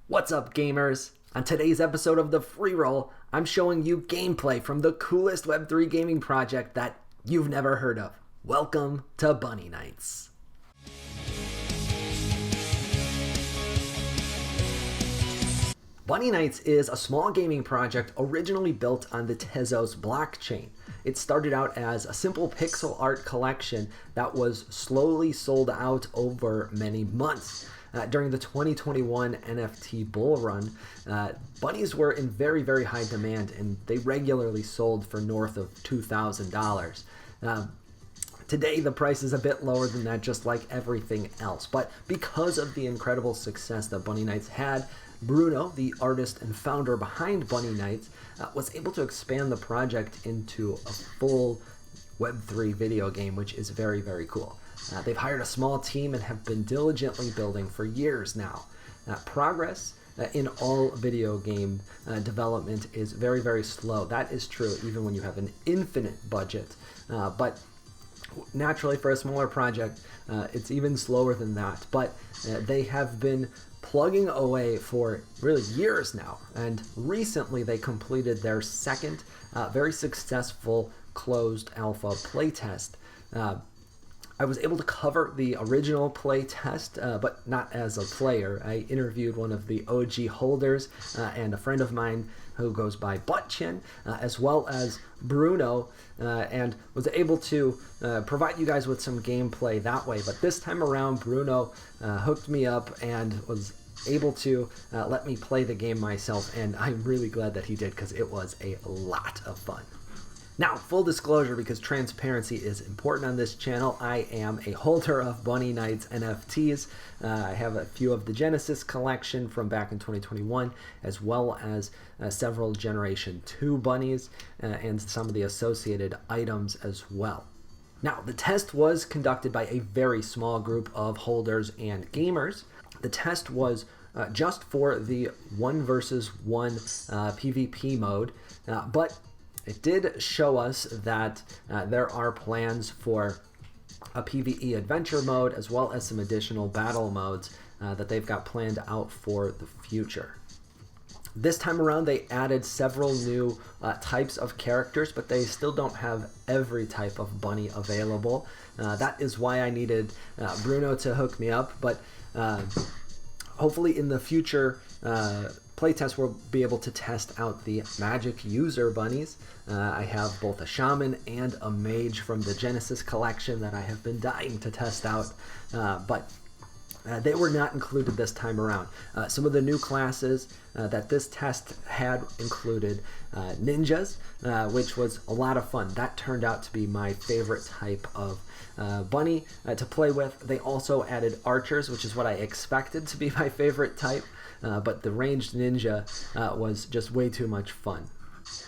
What's up, gamers? On today's episode of the Freeroll, I'm showing you gameplay from the coolest Web3 gaming project that you've never heard of. Welcome to Bunny Nights. Bunny Nights is a small gaming project originally built on the Tezos blockchain. It started out as a simple pixel art collection that was slowly sold out over many months. During the 2021 NFT bull run, bunnies were in very, very high demand, and they regularly sold for north of $2,000. Today, the price is a bit lower than that, just like everything else. But because of the incredible success that Bunny Nights had, Bruno, the artist and founder behind Bunny Nights, was able to expand the project into a full Web3 video game, which is very, very cool. They've hired a small team and have been diligently building for years now. Progress in all video game development is very, very slow. That is true even when you have an infinite budget. But naturally, for a smaller project, it's even slower than that. But they have been plugging away for really years now. And recently, they completed their second very successful closed alpha playtest. I was able to cover the original playtest, but not as a player. I interviewed one of the OG holders and a friend of mine who goes by Buttchin, as well as Bruno, and was able to provide you guys with some gameplay that way. But this time around, Bruno hooked me up and was able to let me play the game myself, and I'm really glad that he did because it was a lot of fun. Now, full disclosure, because transparency is important on this channel, I am a holder of Bunny Nights NFTs. I have a few of the Genesis collection from back in 2021, as well as several Generation 2 bunnies and some of the associated items as well. Now, the test was conducted by a very small group of holders and gamers. The test was just for the 1 versus 1 PvP mode, but it did show us that there are plans for a PvE adventure mode as well as some additional battle modes that they've got planned out for the future. This time around, they added several new types of characters, but they still don't have every type of bunny available. That is why I needed Bruno to hook me up, but hopefully in the future playtest we'll be able to test out the magic user bunnies. I have both a shaman and a mage from the Genesis collection that I have been dying to test out, but they were not included this time around. Some of the new classes that this test had included ninjas, which was a lot of fun. That turned out to be my favorite type of bunny to play with. They also added archers, which is what I expected to be my favorite type. But the ranged ninja was just way too much fun.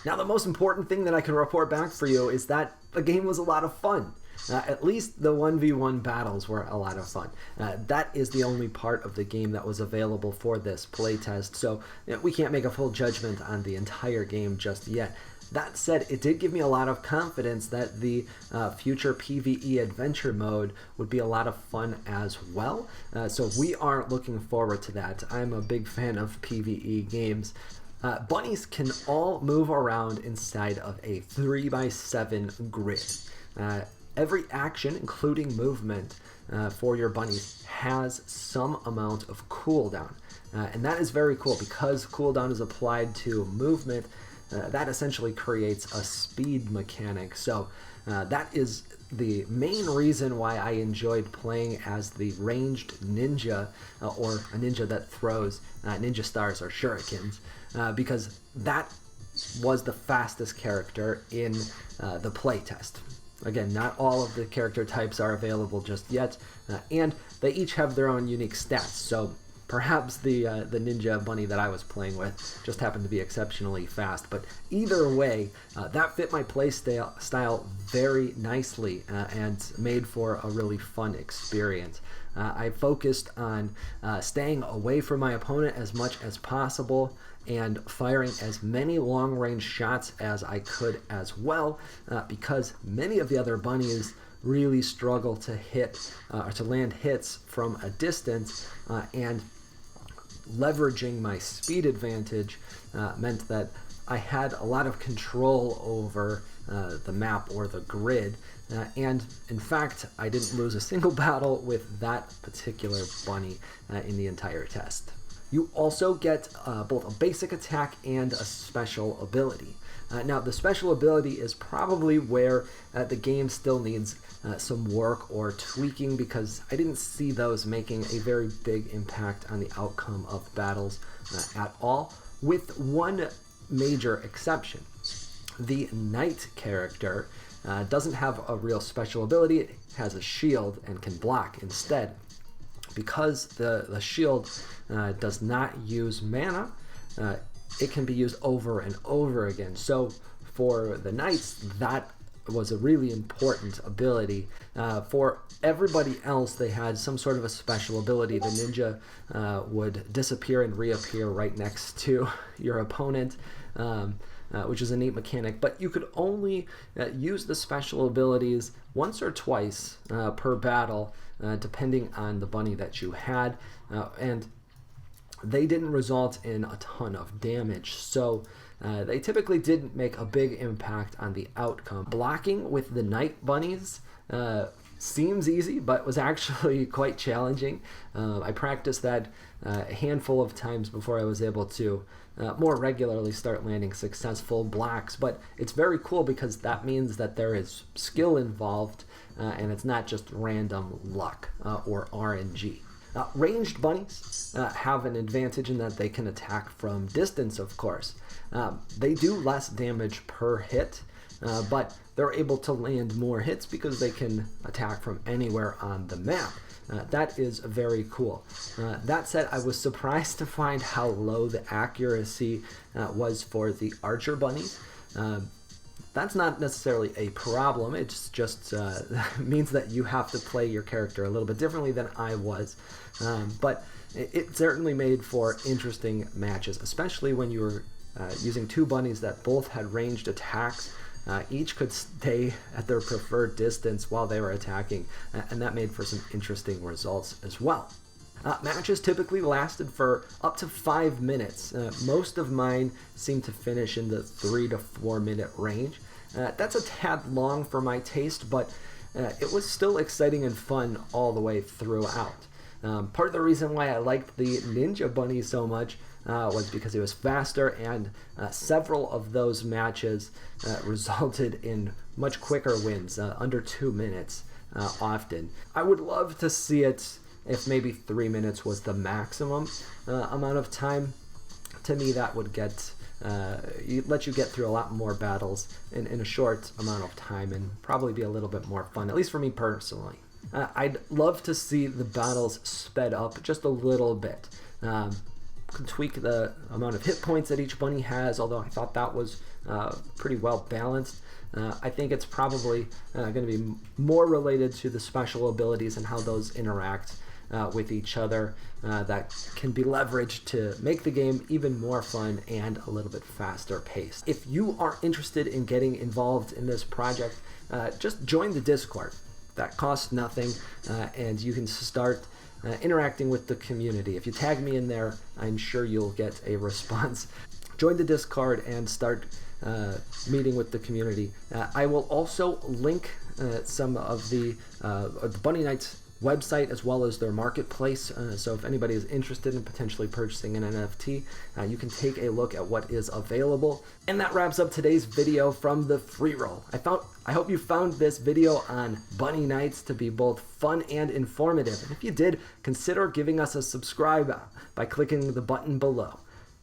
Now, the most important thing that I can report back for you is that the game was a lot of fun. At least the 1v1 battles were a lot of fun. That is the only part of the game that was available for this playtest, so we can't make a full judgment on the entire game just yet. That said, it did give me a lot of confidence that the future PvE adventure mode would be a lot of fun as well. So we are looking forward to that. I'm a big fan of PvE games. Bunnies can all move around inside of a 3x7 grid. Every action, including movement for your bunnies, has some amount of cooldown. And that is very cool because cooldown is applied to movement. That essentially creates a speed mechanic. So that is the main reason why I enjoyed playing as the ranged ninja, or a ninja that throws ninja stars or shurikens, because that was the fastest character in the playtest. Again, not all of the character types are available just yet, and they each have their own unique stats. So perhaps the ninja bunny that I was playing with just happened to be exceptionally fast. But either way, that fit my play style very nicely and made for a really fun experience. I focused on staying away from my opponent as much as possible and firing as many long-range shots as I could as well, because many of the other bunnies really struggle to hit or to land hits from a distance, and leveraging my speed advantage meant that I had a lot of control over the map or the grid, and in fact I didn't lose a single battle with that particular bunny in the entire test. You also get both a basic attack and a special ability. Now the special ability is probably where the game still needs some work or tweaking, because I didn't see those making a very big impact on the outcome of battles at all, with one major exception. The knight character doesn't have a real special ability. It has a shield and can block instead. Because the shield does not use mana, it can be used over and over again. So for the knights, that was a really important ability. For everybody else, they had some sort of a special ability. The ninja would disappear and reappear right next to your opponent, which is a neat mechanic, but you could only use the special abilities once or twice per battle, depending on the bunny that you had, and they didn't result in a ton of damage, so they typically didn't make a big impact on the outcome. Blocking with the knight bunnies seems easy, but was actually quite challenging. I practiced that a handful of times before I was able to more regularly start landing successful blocks, but it's very cool because that means that there is skill involved, and it's not just random luck or RNG. Ranged bunnies have an advantage in that they can attack from distance, of course. They do less damage per hit, but they're able to land more hits because they can attack from anywhere on the map. That is very cool. That said, I was surprised to find how low the accuracy was for the archer bunnies. That's not necessarily a problem. It's just means that you have to play your character a little bit differently than I was. But it certainly made for interesting matches, especially when you were using two bunnies that both had ranged attacks. Each could stay at their preferred distance while they were attacking, and that made for some interesting results as well. Matches typically lasted for up to 5 minutes. Most of mine seemed to finish in the 3 to 4 minute range. That's a tad long for my taste, but it was still exciting and fun all the way throughout. Part of the reason why I liked the ninja bunny so much was because it was faster, and several of those matches resulted in much quicker wins, under 2 minutes often. I would love to see it if maybe 3 minutes was the maximum amount of time. To me, that would let you get through a lot more battles in a short amount of time, and probably be a little bit more fun, at least for me personally. I'd love to see the battles sped up just a little bit. Could tweak the amount of hit points that each bunny has, although I thought that was pretty well balanced. I think it's probably going to be more related to the special abilities and how those interact with each other, that can be leveraged to make the game even more fun and a little bit faster paced. If you are interested in getting involved in this project, just join the Discord. That costs nothing, and you can start interacting with the community. If you tag me in there, I'm sure you'll get a response. Join the Discord and start meeting with the community. I will also link some of the Bunny Knights website as well as their marketplace, so if anybody is interested in potentially purchasing an NFT, you can take a look at what is available. And that wraps up today's video from the Freeroll. I hope you found this video on Bunny Knights to be both fun and informative, and if you did, consider giving us a subscribe by clicking the button below.